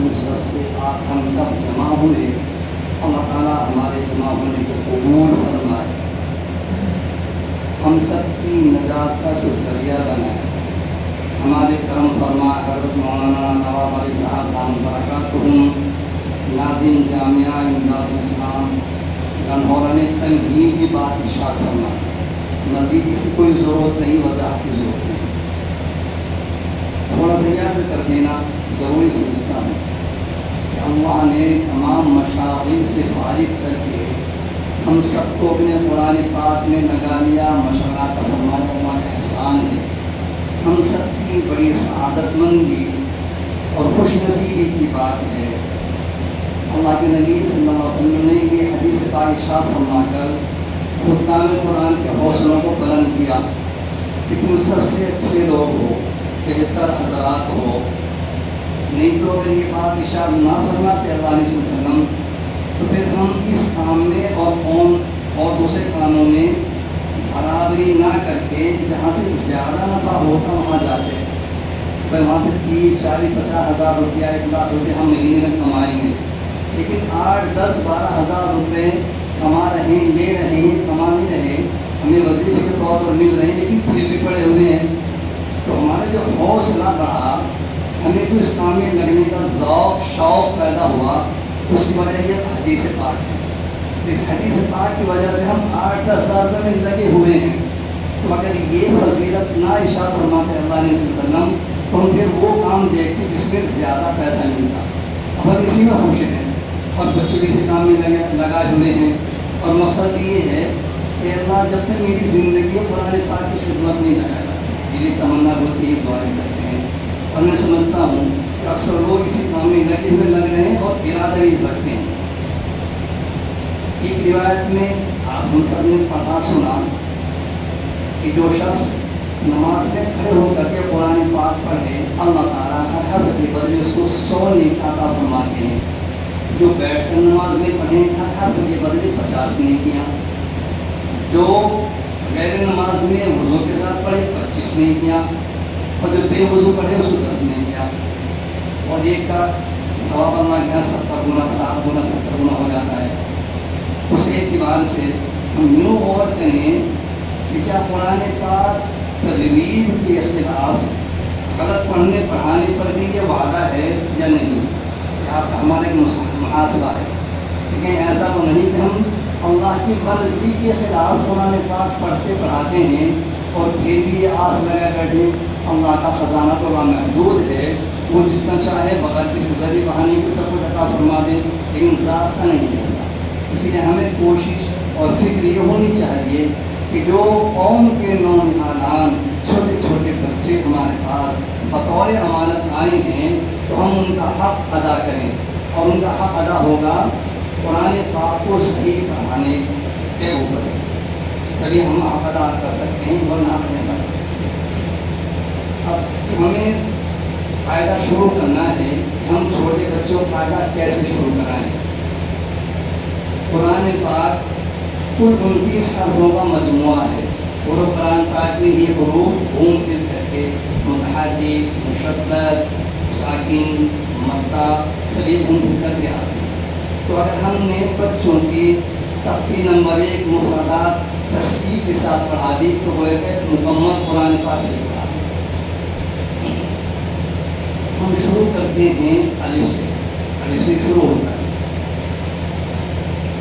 نسبت سے آپ ہم سب جمع ہوئے، اللہ تعالیٰ ہمارے جمع ہونے کو قبول فرمائے، ہم سب کی نجات کا ذریعہ بنائے، ہمارے کرم فرما حضرت مولانا نواب علی صاحب دام برکاتہم ناظم جامعہ امداد الاسلام گنہورہ نے تنہیدی بات ارشاد فرمائی، مزید اس کی کوئی ضرورت نہیں، وضاحت کی ضرورت نہیں، تھوڑا سا یاد کر دینا ضروری سمجھتا ہوں کہ اللہ نے تمام مشاغل سے فارغ کر کے ہم سب کو اپنے قرآن پاک میں لگا لیا، مشورہ کا فرمایا ہوا احسان ہے، ہم سب کی بڑی سعادت مندی اور خوش نصیبی کی بات ہے۔ اللہ کے نبی صلی اللہ علیہ وسلم نے یہ حدیث پاک ارشاد فرما کر خطام قرآن کے حوصلوں کو بلند کیا کہ تم سب سے اچھے لوگ ہو، بہتر حضرات ہو، نہیں تو اگر یہ بات ارشاد نہ فرماتے اللہ علیہ وسلم تو پھر ہم اس کام میں اور دوسرے کاموں میں برابری نہ کر کے جہاں سے زیادہ نفع ہوتا وہاں جاتے، بھائی وہاں پہ 30، 40، 50 ہزار روپیہ، 1 لاکھ روپیہ ہم مہینے میں کمائیں گے، لیکن 8، 10، 12 ہزار روپے کما رہے ہیں، لے رہے ہیں، کما نہیں رہے، ہمیں وظیفے کے طور پر مل رہے ہیں لیکن پھر بھی پڑے ہوئے ہیں، تو ہمارا جو حوصلہ بڑھا، ہمیں جو اس کام میں لگنے کا ذوق شوق پیدا ہوا، اس کی وجہ یہ حدیث پاک ہے۔ اس حدیث پاک کی وجہ سے ہم 8-10 ہزار روپے میں لگے ہوئے ہیں، تو اگر یہ فضیلت نہ ارشاد فرماتے اللہ علیہ وسلم تو ہم پھر وہ کام دیکھتے جس میں زیادہ پیسہ ملتا، اب ہم اسی میں خوش ہیں اور بچوں بھی اسی کام میں لگائے ہوئے ہیں، اور مقصد یہ ہے کہ اللہ جب تک میری زندگی قرآن پاک کی خدمت نہیں لگائے گا، میری تمنا ہوتی ہے، دعائیں کرتے ہیں، اور میں سمجھتا ہوں کہ اکثر لوگ اسی کام میں لگے ہوئے لگ رہے ہیں اور ارادہ بھی رکھتے ہیں۔ ایک روایت میں آپ ہم سب نے پڑھا سنا کہ جو شخص نماز میں کھڑے ہو کر کے قرآن پاک پڑھے، اللہ تعالیٰ ہر حرف کے بدلے اس کو 100 نیکی عطا فرماتے ہیں، جو بیٹھ کر نماز میں پڑھیں ہر حرف کے بدلے 50 نیکیاں، جو غیر نماز میں وضو کے ساتھ پڑھے 25 نیکیاں، اور جو بے وضو پڑھے اس کو 10 نیکیاں، اور ایک کا ثواب اللہ کے یہاں 70 گنا 7 گنا 70 گنا ہو جاتا ہے۔ اس اعتبار سے ہم یوں غور کریں کہ کیا قرآن پاک تجوید کے خلاف غلط پڑھنے پڑھانے پر بھی یہ وعدہ ہے یا نہیں؟ ہمارا ایک محاسبہ ہے، لیکن ایسا تو نہیں کہ ہم اللہ کی مرضی کے خلاف قرآن پاک پڑھتے پڑھاتے ہیں اور پھر بھی یہ آس لگا بیٹھے اللہ کا خزانہ تو لامحدود ہے، وہ جتنا چاہے بغیر کسی ذریعے بہانے کے سب کچھ عطا فرما دے، لیکن ضابطہ نہیں ہے ایسا۔ اسی لیے ہمیں کوشش اور فکر یہ ہونی چاہیے کہ جو قوم کے نونہالان چھوٹے چھوٹے بچے ہمارے پاس بطور امانت آئے ہیں تو ہم ان کا حق ادا کریں، اور ان کا حق ادا ہوگا قرآن پاک کو صحیح پڑھانے کے اوپر ہے، تبھی ہم حق ادا کر سکتے ہیں، ورنہ حق نہیں ادا کر سکتے۔ اب ہمیں قاعدہ شروع کرنا ہے کہ ہم چھوٹے بچوں کا قاعدہ کیسے شروع کرائیں۔ قرآن پاک کل 29 حرفوں کا مجموعہ ہے، اور قرآن پاک میں یہ حروف گھوم پھر کر کے متحرک، مشدد، ساکن، مقطع سبھی گھوم پھر کر کے آتے ہیں۔ تو اگر ہم نے بچوں کی تختی نمبر 1 مفردات تصحیح کے ساتھ پڑھا دی تو وہ ایک مکمل قرآن پاک سے پڑھا دی۔ ہم شروع کرتے ہیں الف سے، الف سے شروع ہوتا ہے۔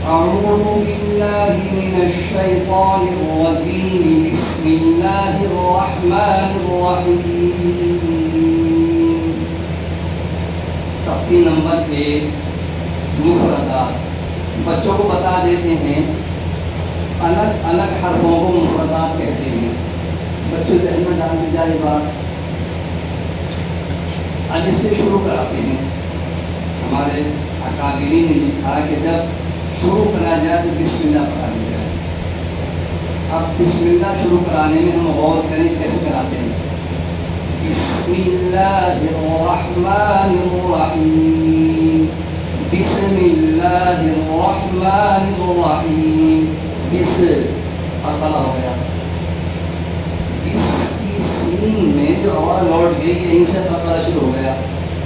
اعوذ باللہ من الشیطان الرجیم، بسم اللہ الرحمن الرحیم۔ تختی نمبر 1 مفردات، بچوں کو بتا دیتے ہیں، الگ الگ حرفوں کو مفردات کہتے ہیں، بچوں ذہن میں ڈال دی جائے بات۔ الف سے شروع کراتے ہیں، ہمارے اکابرین نے لکھا کہ جب شروع کرا جائے تو بسم اللہ پڑھا دی جائے۔ اب بسم اللہ شروع کرانے میں ہم غور کریں کیسے کراتے ہیں۔ بسم اللہ الرحمن الرحیم، بسم اللہ الرحمن الرحیم، بس اقلا ہو گیا، بس کی سین میں جو آواز لوٹ گئی یہیں سے اقلا شروع ہو گیا،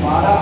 12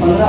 15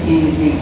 3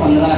15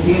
3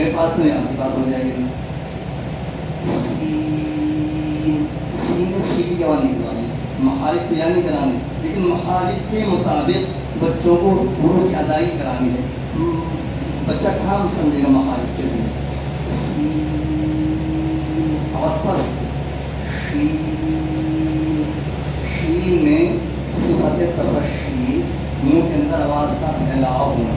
میرے پاس تو آپ کے پاس ہو جائے گی. سین سیدھی کی آواز نہیں کرانی, مخارج کو یاد نہیں کرانے, لیکن مخارج کے مطابق بچوں کو حروف کی ادائیگی کرانی ہے. بچہ کہاں سمجھے گا مخارج کیسے؟ سین آواز پس. شین میں صفت تفشی, منہ کے اندر آواز کا پھیلاؤ ہونا,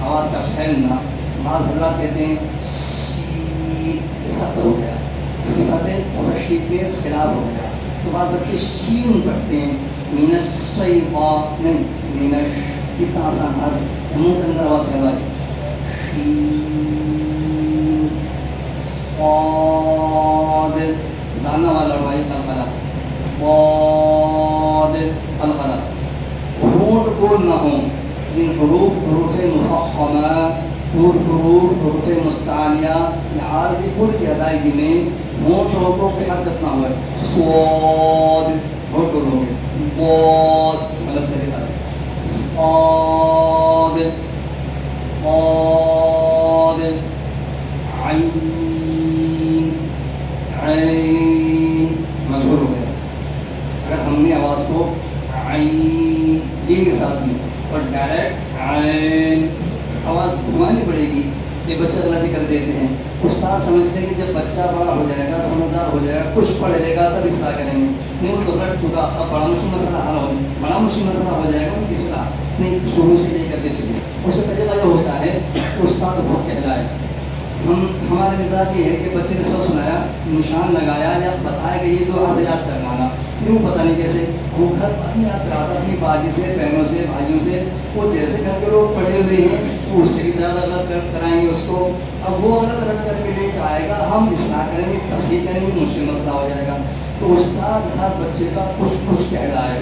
آواز کا پھیلنا. بعض حضرات کہتے ہیں شین سخت ہو گیا, صفت تفشی کے خلاف ہو گیا. تو بعض بچے شین پڑھتے ہیں, مین الشیطان نہیں, مین کتنا آسان حرف, منہ کے اندر آواز پھیلائی. شین صاد دانا والا بھائی قلقلہ, ضاد قلقلہ. ہونٹ گول نہ ہوں, ان حروف مفخمہ, حروف مستعلیہ یا عارضی پر کی ادائیگی میں ہونٹوں کو پہ حرکت نہ ہوئے. صاد ہونٹ گول ہو گئے, ضاد غلط طریقہ ہے, صاد ضاد, عین عین مشہور ہو گیا. اگر ہم نے آواز کو عین کے ساتھ میں اور ڈائریکٹ عین آواز گھمانی پڑے گی, یہ بچہ غلطی کر دیتے ہیں. استاد سمجھتے ہیں کہ جب بچہ بڑا ہو جائے گا, سمجھدار ہو جائے گا, کچھ پڑھ لے گا تب اصلاح کریں گے. نہیں, وہ تو رٹ چکا, اب بڑا مشکل مسئلہ حل ہو, بڑا مشکل مسئلہ ہو جائے گا ان کی اصلاح. نہیں, شروع سے یہ کرتے چلے. اس کا تجربہ یہ ہوتا ہے کہ استاد خود کہلائے. ہمارے مزاج یہ ہے کہ بچے نے سب سنایا, نشان لگایا یا بتایا کہ یہ دو حرف یاد کروانا, کیوں پتہ نہیں کیسے. وہ گھر پر میں یاد کراتا اپنی باجی سے, بہنوں سے, بھائیوں سے. وہ جیسے گھر کے لوگ پڑھے ہوئے ہیں وہ اس سے بھی زیادہ غلط کرائیں گے اس کو. اب وہ غلط رٹ کر کے لے کے آئے گا, ہم اصلاح کریں گے, تصحیح کریں گے, مشکل مسئلہ ہو جائے گا. تو استاد ہر بچے کا کچھ کہہ رہا ہے.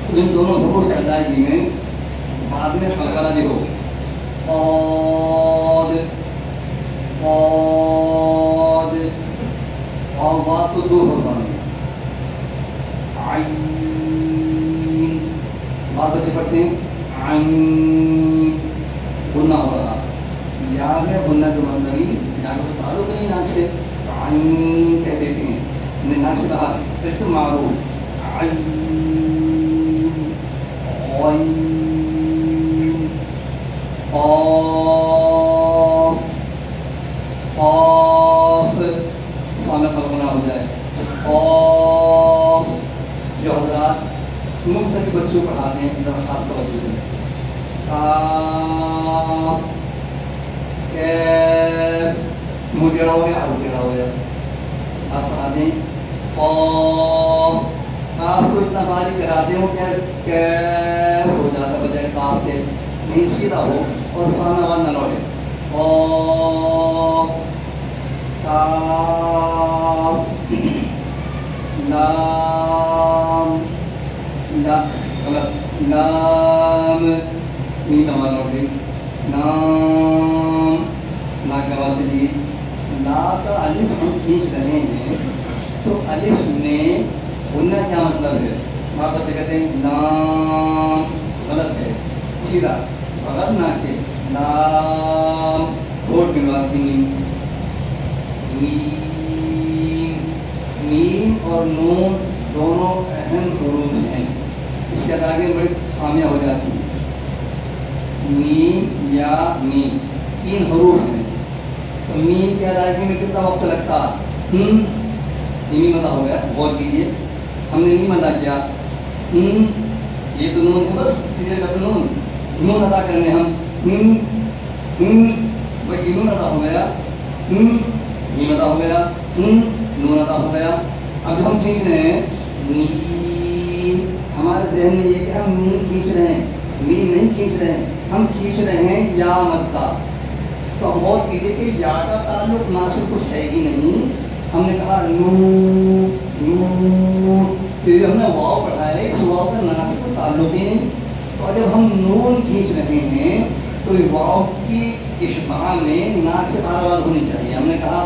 تو ان دونوں حروف کی ادائیگی میں بعد میں قلقلہ بھی ہو. صاد ضاد, اور تو دو حروف ہیں. عین, بعض بچے پڑھتے ہیں عین, غنہ ہو رہا. یا میں غنہ جو مطلبی یا کو تعلق نہیں ناک سے, عین کہہ دیتے ہیں, ناک سے باہر, پھر تو معروف. عین غین قاف قاف, خانہ قلقلہ ہو جائے. قاف جو حضرات مبتدی بچوں پڑھاتے ہیں درخواست توجہ دیں. کاف کیف, منہ ٹیڑھا ہو گیا, حرف ٹیڑھا ہو گیا, آپ پڑھاتے ہیں. قاف, کاف کو اتنا باریک کراتے ہو کہ کیف ہو جاتا بجائے کاف کے, نہیں سیدھا ہو اور فانا ون نہ لوٹے. قاف کاف لام لام, میم آواز لوٹے. نام ناک آواز سے دی. لا کا الف ہم کھینچ رہے ہیں, تو الف میں غنہ کیا مطلب ہے؟ وہاں بچے کہتے ہیں لام, غلط ہے, سیدھا بغیر ناک کے لام, ہوٹ میں بات نہیں. میم, میم اور نون دونوں اہم حروف ہیں, اس کے ادائیگی میں بڑی خامیاں ہو جاتی ہیں. میم یا میم تین حروف ہیں, تو میم کی ادائیگی میں کتنا وقت لگتا؟ میم ادا ہو گیا, غور کیجیے, ہم نے میم ادا کیا, یہ تو نون ہے, بس تیرے کا تو نون ادا کرنے ہم, بھائی یہ نون ادا ہو گیا, میم ادا ہو گیا, نون ادا ہو گیا. اب ہم کھینچ رہے ہیں میم, ہمارے ذہن میں یہ کہ ہم میم کھینچ رہے ہیں, میم نہیں کھینچ رہے ہیں, ہم کھینچ رہے ہیں یا مدہ. تو غور کیجیے کہ یا کا تعلق ناصر کچھ ہے ہی نہیں. ہم نے کہا نو نو, تو یہ ہم نے واو پڑھا ہے, اس واو کا ناصر کوئی تعلق ہی نہیں. تو جب ہم نون کھینچ رہے ہیں تو واو کی اشباع میں ناک سے باہر آواز ہونی چاہیے. ہم نے کہا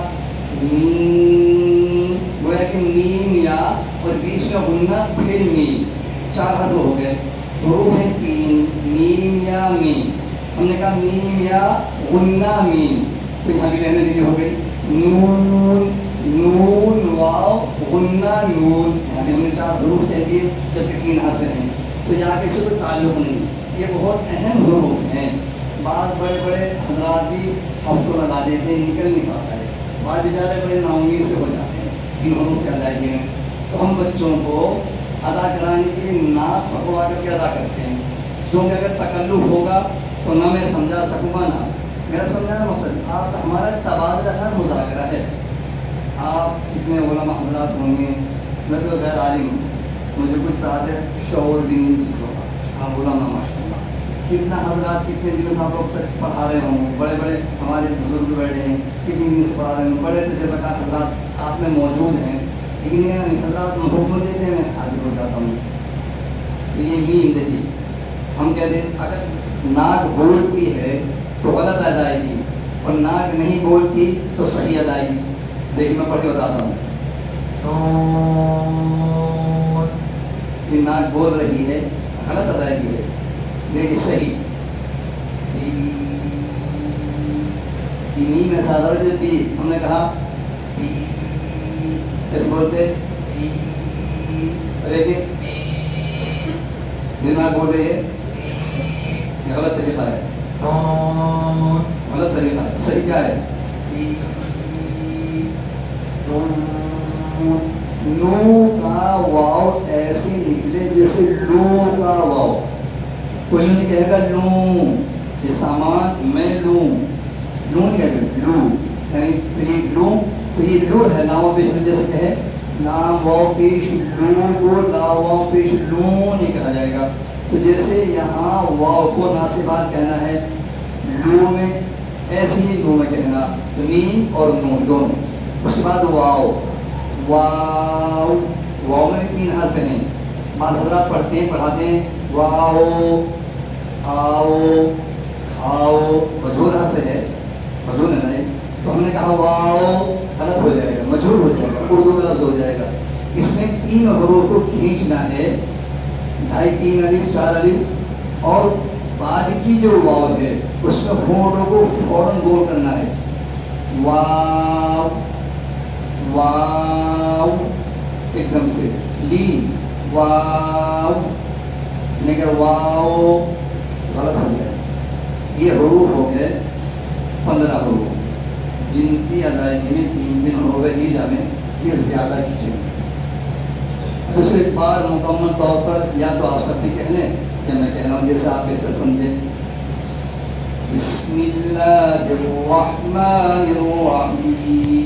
میم, گویا کہ میم یا اور بیچ میں غنہ پھر میم, چار حرف ہو گئے. حروف ہیں تین, میم یا میم. ہم نے کہا میم یا غنہ میم, تو یہاں بھی رہنے دیجیے، ہو گئی نون نون واو غنہ نون، یہاں بھی ہم نے 4 حروف کہہ دیے جبکہ 3 حرف ہیں، تو یہاں کے سے کوئی تعلق نہیں، یہ بہت اہم حروف ہیں۔ بعض بڑے بڑے حضرات بھی حرف کو لگا دیتے ہیں، نکل نہیں پاتا ہے، بعض بیچارے بڑے نا امید سے ہو جاتے ہیں ان حروف کے ادائیگی میں۔ تو ہم بچوں کو ادا کرانے کے لیے ناک پکڑا کر کے ادا کرتے ہیں، کیونکہ اگر تکلف ہوگا تو نہ میں سمجھا سکوں گا، نہ میرا سمجھانا مقصد آپ کا ہمارا تبادلہ ہے، مذاکرہ ہے۔ آپ کتنے علماء حضرات ہوں گے، میں تو غیر عالم ہوں، مجھے کچھ زیادہ شعور بھی نہیں چیزوں کا، آپ علماء ماشاء اللہ کتنا حضرات کتنے دنوں سے آپ لوگ تک پڑھا رہے ہوں گے، بڑے بڑے ہمارے بزرگ بیٹھے ہیں کتنے دن سے پڑھا رہے ہیں، بڑے تجربہ کار حضرات آپ میں موجود ہیں، لیکن یہ حضرات حکم دیتے ہیں میں حاضر ہو جاتا ہوں۔ تو یہ میم دیکھیے، ہم کہتے ہیں اگر ناک بولتی ہے تو غلط ادائیگی اور ناک نہیں بولتی تو صحیح ادائیگی۔ دیکھیے میں پڑھ کے بتاتا ہوں، یہ ناک بول رہی ہے غلط ادائیگی ہے، لیکن صحیح میم میں سادہ پی، ہم نے کہا پی ایسے بولتے، لیکن ناک بول رہی ہے، یہ غلط طریقہ ہے، غلط طریقہ ہے، صحیح کیا ہے؟ نو کا واو ایسے نکلے جیسے لو کا واو، کوئی نہیں کہے گا لوں، یہ سامان میں لوں، لوں نہیں کہے گا لوں، یعنی یہ لوں، تو یہ لو ہے لاؤ پیش، جیسے کہے لام واو پیش لو کو لا واو پیش لوں نہیں کہا جائے گا۔ تو جیسے یہاں واو کو ناصبات کہنا ہے لو میں، ایسے ہی نو میں کہنا، تو میم اور نو دونوں۔ اس کے بعد واو، واو واو میں بھی 3 حرف ہیں، بعض حضرات پڑھتے ہیں پڑھاتے ہیں واو آؤ کھاؤ، مجھول حرف ہے، مجھول ہے نہیں، تو ہم نے کہا واو غلط ہو جائے گا، مجھول ہو جائے گا، اردو کا لفظ ہو جائے گا۔ اس میں 3 حروف کو کھینچنا ہے، 2.5 3 الف 4 الف، اور بعد کی جو واو ہے اس میں ہونٹوں کو فوراً گول کرنا ہے، واو واو ایک دم سے، لین واو نہیں کہ واو غلط ہو جائے۔ یہ حروف ہو گئے 15 حروف، جن کی ادائیگی میں 3 دن ہو گئے ہی جامع، یہ زیادہ کھینچیں۔ اس کو ایک بار مکمل طور پر یا تو آپ سب بھی کہہ لیں یا میں کہہ رہا ہوں جیسے آپ بہتر سمجھیں۔ بسم اللہ الرحمن الرحیم،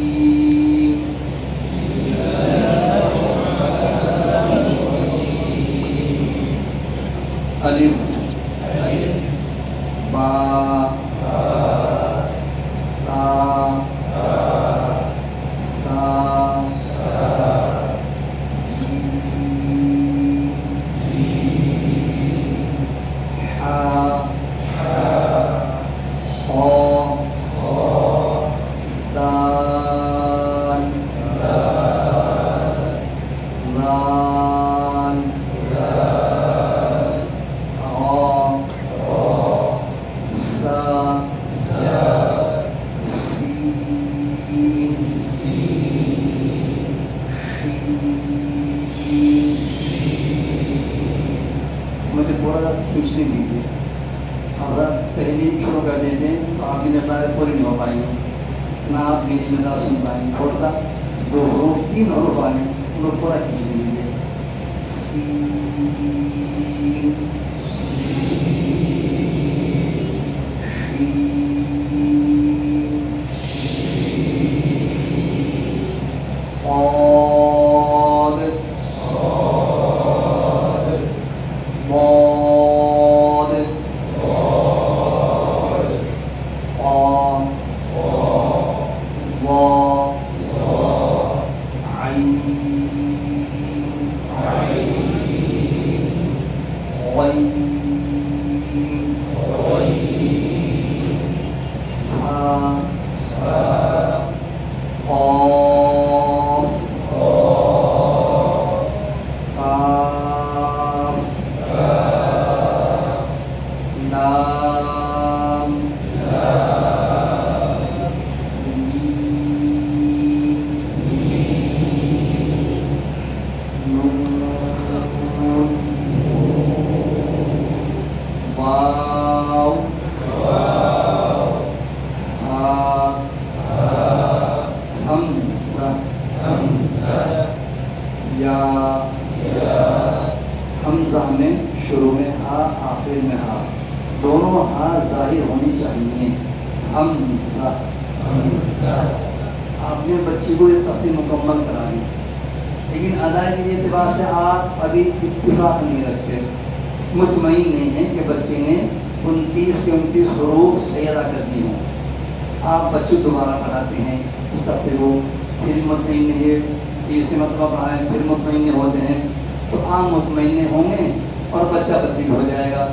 الف با تا سا جیم حا خا دال ذال مجھے تھوڑا سا کھینچنے دیجیے، اگر پہلے شروع کر دیتے ہیں تو آپ کی مقدار پوری نہیں ہو پائیں گی، نہ آپ میری مقدار سن پائیں گے۔ تھوڑا سا 2 حروف 3 حروف آنے ان کو تھوڑا کھینچنے دیجیے، سین صاد ضاد قاف ضا عین غین ہا آخر میں ہا، دونوں ہا ظاہر ہونی چاہیے. ہم سا. آپ نے بچے کو یہ تفصیل مکمل کرا دی، لیکن ادائیگی کے اعتبار سے آپ ابھی اتفاق نہیں رکھتے، مطمئن نہیں ہیں کہ بچے نے 29 کے 29 حروف صحیح ادا کر دی ہوں. آپ بچوں دوبارہ پڑھاتے ہیں اس تفصیل کو، پھر مطمئن نہیں ہے، تیسری مرتبہ پڑھائیں، پھر مطمئن ہوتے ہیں، تو آپ مطمئن ہوں گے اور بچہ بدل ہو جائے گا.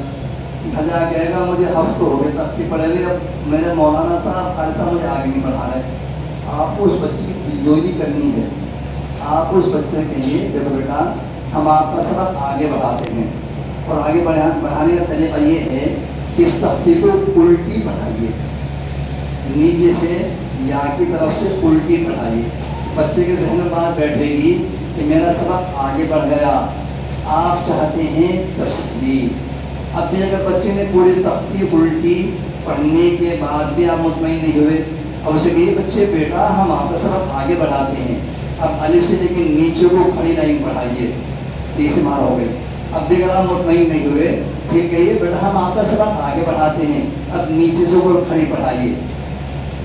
گھر جا کہے گا مجھے ہفتہ ہو گئے تختی پڑھے ہوئے، اب میرے مولانا صاحب قاری صاحب مجھے آگے نہیں پڑھا رہے. آپ کو اس بچے کی دلجوئی کرنی ہے. آپ اس بچے کے لیے دیکھو بیٹا ہم آپ کا سبق آگے بڑھاتے ہیں، اور آگے بڑھانے کا طریقہ یہ ہے کہ اس تختی کو الٹی پڑھائیے، نیچے سے یا کی طرف سے الٹی پڑھائیے. بچے کے ذہن میں بات بیٹھے گی کہ میرا سبق آگے بڑھ گیا. آپ چاہتے ہیں تصحیح. اب بھی اگر بچے نے پوری تختی الٹی پڑھنے کے بعد بھی آپ مطمئن نہیں ہوئے، اب اسے کہیے بچے بیٹا ہم آپ کا سبق آگے بڑھاتے ہیں، اب الف سے لے کے نیچے کو کھڑی لائن پڑھائیے. تیسری مار ہو گئے. اب بھی اگر آپ مطمئن نہیں ہوئے پھر کہیے بیٹا ہم آپ کا سبق آگے بڑھاتے ہیں، اب نیچے سے اوپر کھڑی پڑھائیے.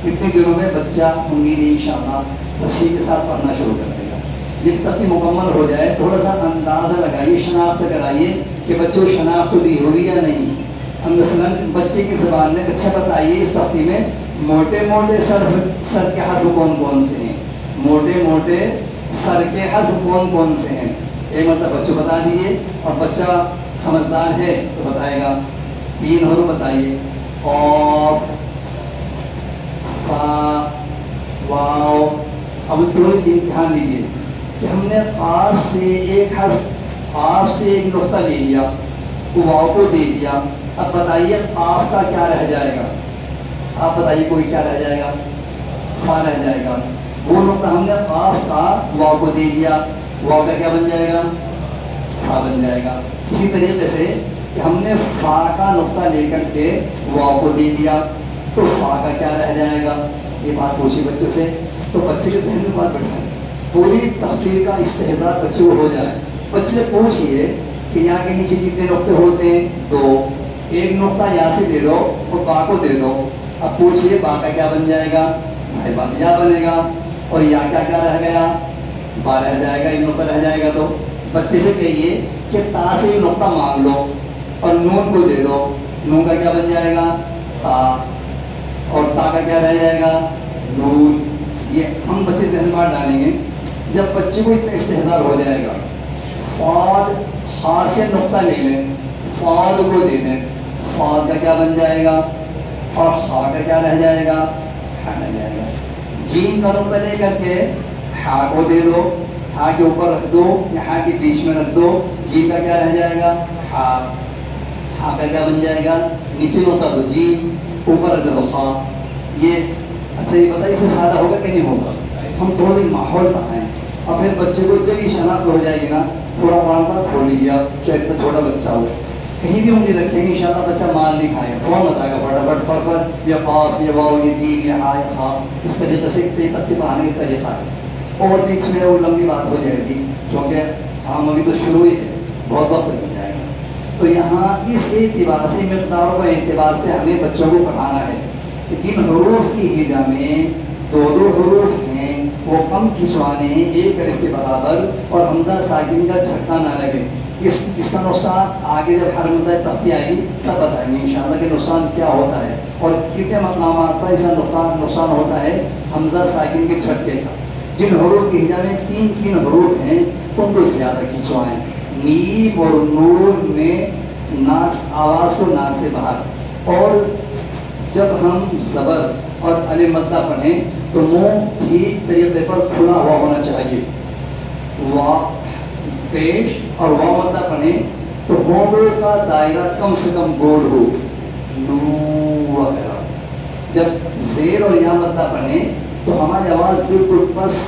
اتنے دنوں میں بچہ امید ہے انشاءاللہ تصحیح کے ساتھ پڑھنا شروع کر دے گا. جب تختی مکمل ہو جائے تھوڑا سا اندازہ لگائیے، شناخت کرائیے کہ بچوں شناخت بھی ہوئی یا نہیں. ہم مثلاً بچے کی زبان میں اچھا بتائیے اس تختی میں موٹے موٹے سر کے حرف کون کون سے ہیں، موٹے موٹے سر کے حرف کون کون سے ہیں. ایک مطلب بچوں بتا دیجیے، اور بچہ سمجھدار ہے تو بتائے گا. 3 حروف بتائیے، قاف، فا، واو. اب اس کو دھیان دیجیے کہ ہم نے قاف سے ایک حرف، قاف سے ایک نقطہ لے لیا، واو کو دے دیا. اب بتائیے قاف کا کیا رہ جائے گا؟ آپ بتائیے کوئی کیا رہ جائے گا؟ فا رہ جائے گا. وہ نقطہ ہم نے قاف کا واو کو دے دیا، واو کا کیا بن جائے گا؟ فا بن جائے گا. اسی طریقے سے کہ ہم نے فا کا نقطہ لے کر کے واو کو دے دیا تو فا کا کیا رہ جائے گا؟ یہ بات پوچھی بچوں سے، تو بچے کے ذہن میں بات بٹھائیں، پوری تحقیق کا استحضار بچے کو ہو جائے. بچے سے پوچھئے کہ یہاں کے نیچے کتنے نقطے ہوتے ہیں؟ 2. ایک نقطہ یہاں سے لے لو اور با کو دے دو. اب پوچھئے با کا کیا بن جائے گا؟ صحیح بات یا بنے گا. اور یا کیا رہ گیا؟ با رہ جائے گا، ایک نقطہ رہ جائے گا. تو بچے سے کہیے کہ تا سے ایک نقطہ مانگ لو اور نون کو دے دو. نون کا کیا بن جائے گا؟ تا. اور تا کا کیا رہ جائے گا؟ نون. یہ ہم بچے ذہن میں ڈالیں گے. جب بچے کو اتنا استحضار ہو جائے گا، صاد خا سے نقطہ لے لیں، صاد کو دے دیں، صاد کا کیا بن جائے گا؟ اور خا کا کیا رہ جائے گا؟ ہا رہ جائے گا. جیم کا نقطہ لے کر کے ہا کو دے دو، ہا کے اوپر رکھ دو یا ہا کے بیچ میں رکھ دو. جیم کا کیا رہ جائے گا؟ ہا. ہا کا کیا بن جائے گا؟ نیچے نقطہ دو، جیم اوپر رکھ دو خا. یہ اچھا یہ بتائیے اس سے فائدہ ہوگا کہ نہیں ہوگا؟ ہم تھوڑا سا ماحول بنائیں اور پھر بچے کو جب یہ شناخت ہو جائے گی نا، تھوڑا بار کھول لیجیے آپ، چاہے اتنا چھوٹا بچہ ہو، کہیں بھی انگلی رکھیں گے انشاءاللہ بچہ مار نہیں کھائے گا، فوراً بتائے گا فٹافٹ فٹافٹ یہ قاف یہ واو یہ جیم یہ ہا یہ خا. اس طریقے سے ترتیب پڑھانے کا طریقہ ہے. اور بیچ میں وہ لمبی بات ہو جائے گی کیونکہ ہم ابھی تو شروع ہی ہے، بہت وقت لگ جائے گا. تو یہاں اس اعتبار سے مقداروں کے اعتبار سے ہمیں بچوں کو پڑھانا ہے کہ جن حروف کی ہجا میں 2 حروف ہیں وہ کم کھنچوانے ہیں، 1 الف کے برابر، اور حمزہ ساکن کا جھٹکا نہ لگے. اس کا نقصان آگے جب ہر مدت تختی آئے گی تب بتائیں گے انشاءاللہ کہ نقصان کیا ہوتا ہے اور کتنے مقامات پر اس کا نقصان ہوتا ہے حمزہ ساکن کے جھٹکے کا. جن حروف کی ہجا میں 3 حروف ہیں ان کو زیادہ کھنچوائیں. میم اور نون میں ناک آواز کو ناک سے باہر، اور جب ہم زبر اور الف مدہ پڑھیں تو منہ ٹھیک طریقے پر کھلا ہوا ہونا چاہیے. وا پیش اور وا مدہ پڑھیں تو ہونٹوں کا دائرہ کم سے کم گول ہو، نو وغیرہ. جب زیر اور یا مدہ پڑھیں تو ہماری آواز بالکل بس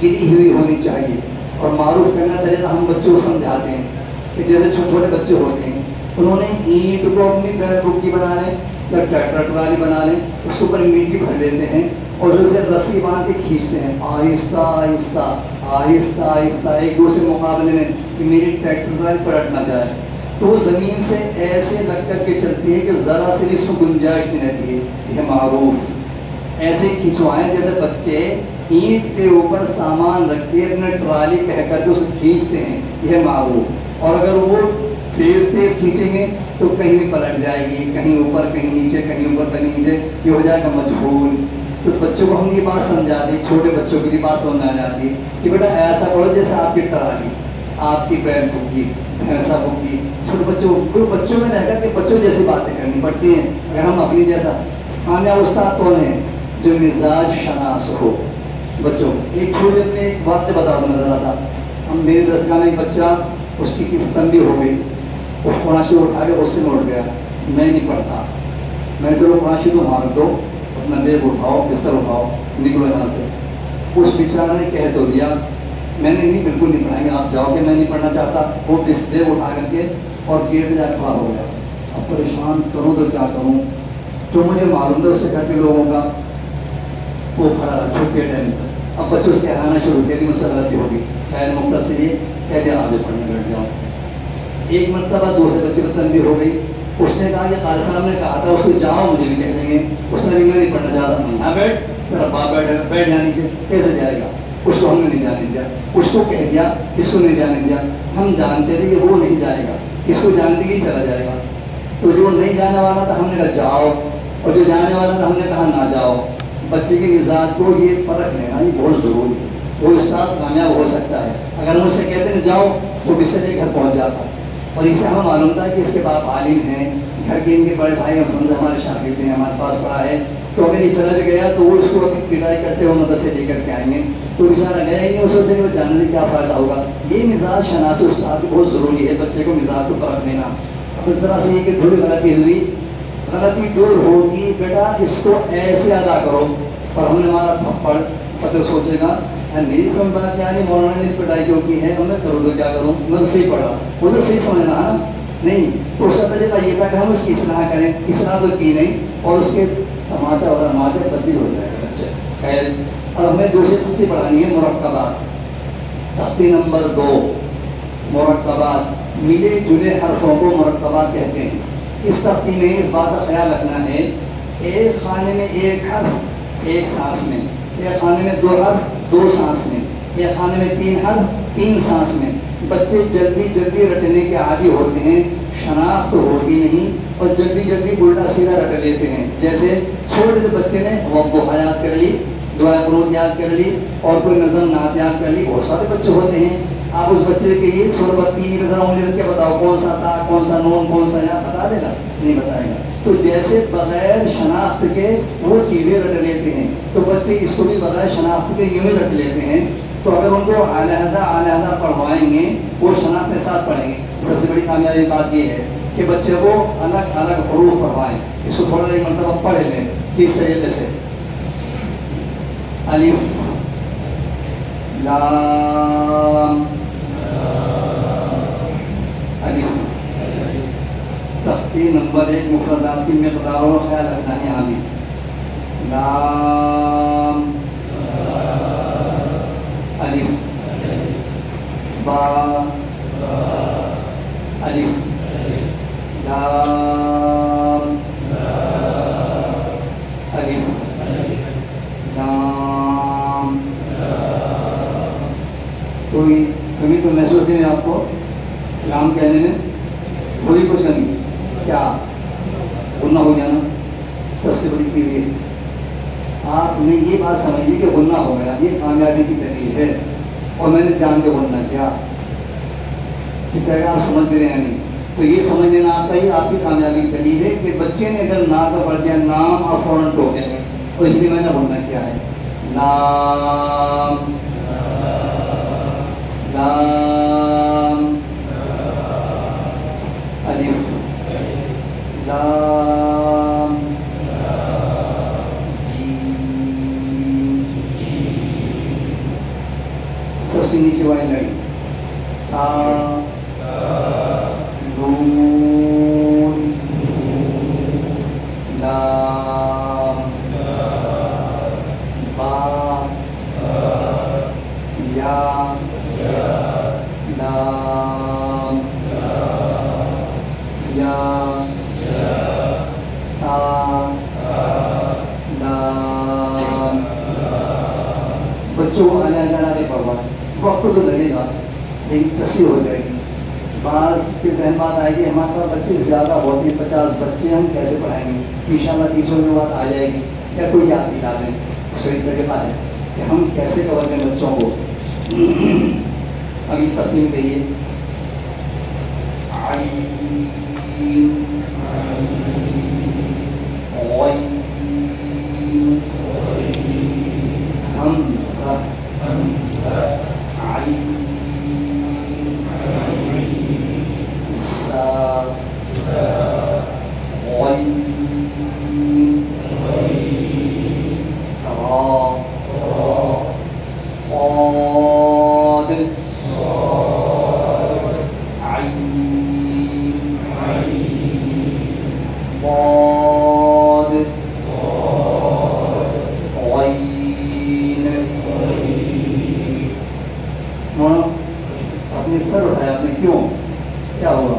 گری ہوئی ہونی چاہیے. اور معروف کرنا طریقہ ہم بچوں کو سمجھاتے ہیں کہ جیسے چھوٹے چھوٹے بچے ہوتے ہیں، انہوں نے اینٹ کو اپنی رکی بنا لیں یا ٹریکٹر ٹرالی بنا لیں، اس کے اوپر مٹی بھر لیتے ہیں اور جو اسے رسی باندھ کے کھینچتے ہیں آہستہ آہستہ آہستہ آہستہ ایک دوسرے مقابلے میں کہ میری ٹریکٹر ٹرالی پلٹ نہ جائے. تو وہ زمین سے ایسے لگ کر کے چلتی ہے کہ ذرا سے بھی اس کو گنجائش نہیں رہتی ہے. یہ معروف ایسے کھینچوائیں جیسے بچے اینٹ کے اوپر سامان رکھ کے اپنے ٹرالی کہہ کر کے اس کو کھینچتے ہیں. یہ معروف. اور اگر وہ تیز تیز کھینچیں گے تو کہیں بھی پلٹ جائے گی, کہیں اوپر کہیں نیچے, کہیں اوپر کہیں نیچے, یہ ہو جائے گا مجہول. تو بچوں کو ہم یہ بات سمجھاتے ہیں, چھوٹے بچوں کی بھی بات سمجھ آ جاتی ہے کہ بیٹا ایسا کرو جیسے آپ کی ٹرالی, آپ کی بیل بھگی, بھینسا بھگی. چھوٹے بچوں میں رہ کر کہ بچوں جیسی باتیں کرنی پڑتی ہیں. اگر ہم اپنی جیسا, کامیاب استاد کون ہے؟ جو مزاج شناس ہو. بچوں ایک چھوٹے اپنے ایک واقعہ بتا دوں میں ذرا سا. ہم میرے درسگاہ میں ایک بچہ, اس کی کسی تنبیہ ہو گئی, وہ قرآن اٹھا کے غصے میں اٹھ گیا, میں نہیں پڑھتا. میں نے چلو قرآن تو وہاں رکھ دو, اپنا بیگ اٹھاؤ, بستر اٹھاؤ, نکلو یہاں سے. اس بیچارہ نے کہہ تو دیا, میں نے نہیں, بالکل نہیں پڑھائیں گے, آپ جاؤ کہ میں نہیں پڑھنا چاہتا. وہ بیگ اٹھا کر کے اور گیٹ پہ جا کے کھڑا ہو گیا. اب پریشان کروں تو کیا کروں. تو مجھے معلوم تھا اس کے گھر کے لوگوں کا, وہ کھڑا رہا چھپ کے ٹائم پر. اب بچوں سے کہانا شروع کیا, مجھ سے غلطی ہوگی, خیر مختصر یہ کہہ دیا آگے پڑھنے بیٹھ جاؤ. ایک مرتبہ دوسرے بچے پر تنبیہ ہو گئی. اس نے کہا کہ قاری صاحب نے کہا تھا اس کو جاؤ, مجھے بھی کہہ دیں گے. اس نے میں نہیں پڑھنا چاہتا. میں یہاں بیٹھ, میرا باپ بیٹھ جانے نیچے. کیسے جائے گا؟ اس کو ہم نے نہیں جانے دیا. اس کو کہہ دیا, اس کو نہیں جانے دیا. ہم جانتے تھے کہ وہ نہیں جائے گا, اس کو جانتے ہی چلا جائے گا. تو جو نہیں جانے والا تھا ہم نے کہا جاؤ, اور جو جانے والا تھا ہم نے کہا نہ جاؤ. بچے کے مزاج کو یہ فرق لینا یہ بہت ضروری ہے. وہ استاد کامیاب ہو سکتا ہے. اگر مجھ سے کہتے ہیں جاؤ تو بستر کے گھر پہنچ جاتا. اور اسے ہمیں معلوم تھا کہ اس کے باپ عالم ہیں, گھر کے ان کے بڑے بھائی ہم سمجھے ہمارے شاگرد ہیں, ہمارے پاس پڑھا ہے. تو اگر یہ چلا بھی گیا تو وہ اس کو ابھی پٹائی کرتے ہوئے مدرسے لے کر کے آئیں گے. تو بیچارہ گیا ہی نہیں, وہ سوچے کہ وہ جانے سے کیا فائدہ ہوگا. یہ مزاج شناسی استاد کی بہت ضروری ہے, بچے کو مزاج کو پرکھ لینا. اب اس طرح سے یہ کہ تھوڑی غلطی ہوئی, غلطی دور ہوگی, بیٹا اس کو ایسے ادا کرو. اور ہم نے ہمارا تھپڑ, بچہ سوچے گا میری سمجھ بات کیا نہیں, مولانا نے پٹائی کیوں کی ہے, میں کروں تو کیا کروں, میں تو صحیح پڑھا. وہ تو صحیح سمجھ رہا نا, نہیں. تو اس کا طریقہ یہ تھا کہ ہم اس کی اصلاح کریں. اصلاح تو کی نہیں, اور اس کے تماچا اور رماچا بدل ہو جائے گا بچے. خیر, اب ہمیں دوسری تختی پڑھانی ہے, مرکبات. تختی نمبر 2, مرکبات. ملے جلے حرفوں کو مرکبات کہتے ہیں. اس تختی میں اس بات کا خیال رکھنا ہے, ایک خانے میں ایک حرف ایک سانس میں, ایک خانے میں 2 حرف 2 سانس میں, ایک خانے میں 3 حرف 3 سانس میں. بچے جلدی جلدی رٹنے کے عادی ہوتے ہیں, شناخت ہوتی نہیں, اور جلدی جلدی الٹا سیدھا رٹ لیتے ہیں. جیسے چھوٹے سے بچے نے وضو یاد کر لی, دعائے قنوت یاد کر لی, اور کوئی نظم نعت یاد کر لی. بہت سارے بچے ہوتے ہیں. آپ اس بچے کے یہ سوربتی نظر انگلی رکھ کے بتاؤ کون سا تھا, کون سا نون, کون سا یا, بتا دے گا؟ نہیں بتائے گا. تو جیسے بغیر شناخت کے وہ چیزیں رٹ لیتے ہیں, تو بچے اس کو بھی بغیر شناخت کے یوں ہی رٹ لیتے ہیں. تو اگر ان کو علیحدہ پڑھوائیں گے, وہ شناخت کے ساتھ پڑھیں گے. سب سے بڑی کامیابی بات یہ ہے کہ بچے کو الگ الگ حروف پڑھوائیں. اس کو تھوڑا ایک مرتبہ پڑھ لیں کس طریقے سے. الف لام الف. تختی نمبر 1, مفردات کی مقداروں کا خیال رکھنا ہے. یہاں بھی لام الف, با الف, لام الف, لام. کوئی کمی تو محسوس نہیں ہے آپ کو لام کہنے میں؟ کوئی کچھ کمی کیا غنہ ہو گیا نا؟ سب سے بڑی چیز یہ آپ نے یہ بات سمجھ لی کہ غنہ ہو گیا, یہ کامیابی کی دلیل ہے. اور میں نے جان کے غنہ کیا کہ آپ سمجھ بھی رہے نہیں, تو یہ سمجھ لینا آپ کا, یہ آپ کی کامیابی کی دلیل ہے کہ بچے نے اگر نا کا پڑھ دیا, نام آپ فوراً ٹوکے ہیں, اور اس لیے میں نے غنہ کیا ہے. نام لام الف لام جیم. سب سے نیچے والی لائن تا نون لام با یا لام بچوں کو آنے آنے پڑھوا وقت تو لگے گا لیکن تصحیح ہو جائے گی. بعض کے ذہن بات آئے گی ہمارے پاس بچے زیادہ ہوتے ہیں 50 بچے ہم کیسے پڑھائیں گے. انشاءاللہ تیسروں کی بات آ جائے گی یا کوئی یاد دلا دیں. صحیح طریقہ ہے کہ ہم کیسے کور کریں بچوں کو. اگلی تقدیم کہیے حمزہ اپنے سر اٹھایا آپ نے کیوں کیا ہوا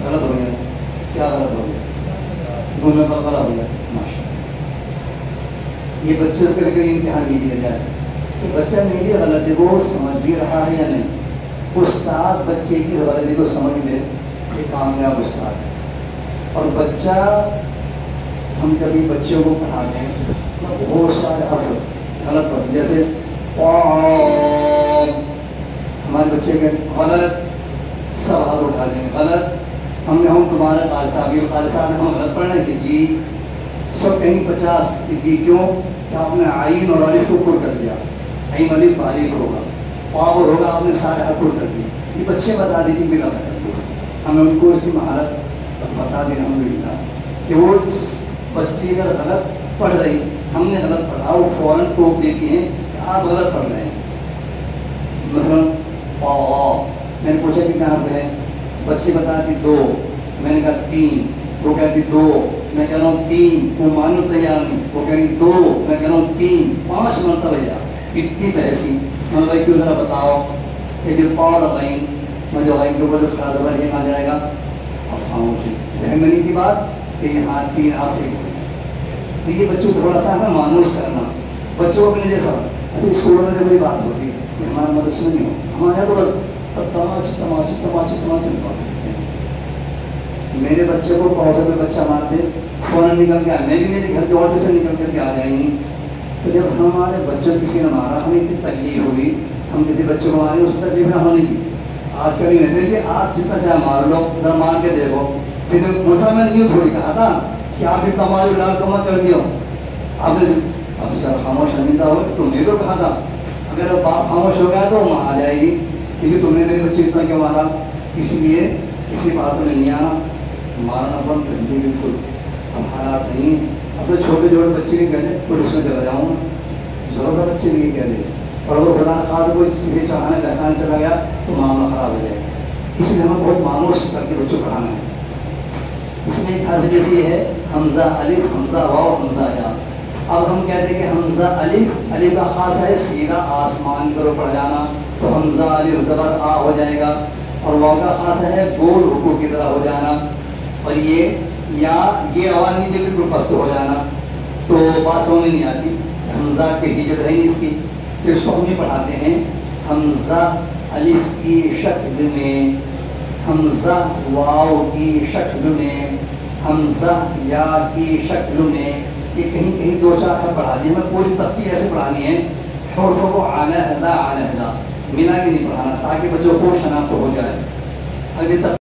غلط ہو گیا کیا غلط ہو گیا گھومنے پر غلط ہو گیا. ماشاء یہ بچے اس کر کے امتحان نہیں دیا جائے کہ بچہ میری غلطی کو سمجھ بھی رہا ہے یا نہیں. استاد بچے کی غلطی کو سمجھ لے یہ کامیاب استاد ہے. اور بچہ ہم کبھی بچوں کو پڑھاتے ہیں بہت سارے حرف غلط پڑھتے جیسے ہمارے بچے کے غلط سب ہاتھ اٹھا لیں گے غلط. ہم تمہارے قاری صاحب یہ قاری صاحب نے ہم غلط پڑھ رہے ہیں کہ جی سب کہیں 50 کہ جی کیوں کہ آپ نے عین اور الف کو پر کر دیا. عین الف باریک ہوگا پاور ہوگا آپ نے سارے ہاتھ پر کر دیے. یہ بچے بتا دی تھی بلا ہمیں ان کو اس کی مہارت بتا دیں الحمدللہ کہ وہ اس بچے کا غلط پڑھ رہی ہم نے غلط پڑھا وہ فوراً ٹوک دیتی ہیں کہ آپ غلط پڑھ رہے ہیں. مثلاً میں نے پوچھا کتنا حرف ہے بچے بتاتی 2 میں نے کہا 3 وہ کہتی 2 میں کہہ رہا ہوں 3 وہ مانو تیار نہیں وہ کہہ رہی 2 میں کہہ رہا ہوں 3 5 مرتبہ یا اتنی بحثی. میں بھائی کیوں ذرا بتاؤ کہ جو پاور غین میں جو غین کے اوپر جو کھڑا زبر یہ کہاں جائے گا. اور خاموشی ذہن میں نہیں تھی بات کہ یہاں 3 آپ سے تو یہ بچوں کو تھوڑا سا ہمیں مانوس کرنا بچوں اپنے جیسا. اچھا اسکولوں میں تو کوئی بات ہوتی ہے ہمارے مدرسے میں نہیں ہو ہمارے یہاں تو بس تماچ ہیں. میرے بچے کو پاؤں سے کوئی بچہ مار دے فوراً نکل کے آئے میں بھی میرے گھر کے عورتیں سے نکل کر کے آ جائیں گی. تو جب ہمارے بچوں کسی نے مارا ہمیں اتنی تکلیف ہوئی ہم کسی بچے کو مارے اس کو تکلیف نہ ہونے کی. آج کل نہیں رہتے کہ آپ جتنا چاہے مار لو ذرا مار کے دیکھو. پھر مسا میں نے یوں تھوڑی کہا تھا کہ آپ بھی تمہاری لال کمر کر دیو. آپ نے اب سر خاموش شرمندہ ہو تم نے تو کہا تھا. اگر باپ خاموش ہو گیا تو وہاں آ جائے گی کیونکہ تم نے میرے بچے اتنا کیوں مارا. اس لیے کسی بات میں نہیں آنا مارنا بند کر دیجیے بالکل. اب حالات نہیں ہیں. اب تو چھوٹے بچے بھی کہتے پولیس میں چلا جاؤں گا ضرورت ہے بچے بھی یہ کہہ دیں. اور اگر خدا نخواستہ کوئی کسی چڑھانے بہکانے چلا گیا تو معاملہ خراب ہو جائے گا. اس لیے ہمیں بہت مانوس کر کے بچوں کو پڑھانا ہے. اس میں ایک حرف جیسے یہ ہے حمزہ الف حمزہ واو حمزہ یا. اب ہم کہتے ہیں کہ حمزہ الف کا خاص ہے سیدھا آسمان پر پڑ جانا تو حمزہ الف زبر آ ہو جائے گا. اور واو کا خاص ہے گول رکوع کی طرح ہو جانا. اور یہ آواز نیچے بالکل پست ہو جانا. تو بات سمجھ نہیں آتی حمزہ کی ہجت ہے نہیں اس کی. تو اس کو ہم یہ پڑھاتے ہیں حمزہ الف کی شکل میں حمزہ واو کی شکل میں حمزہ یا کی شکل میں. یہ کہیں 2-4 حرف پڑھا دی. ہمیں پوری تفصیل ایسے پڑھانی ہے حروفوں کو علیحدہ ملا کے نہیں پڑھانا تاکہ بچوں کو شناخت ہو جائے. اگلی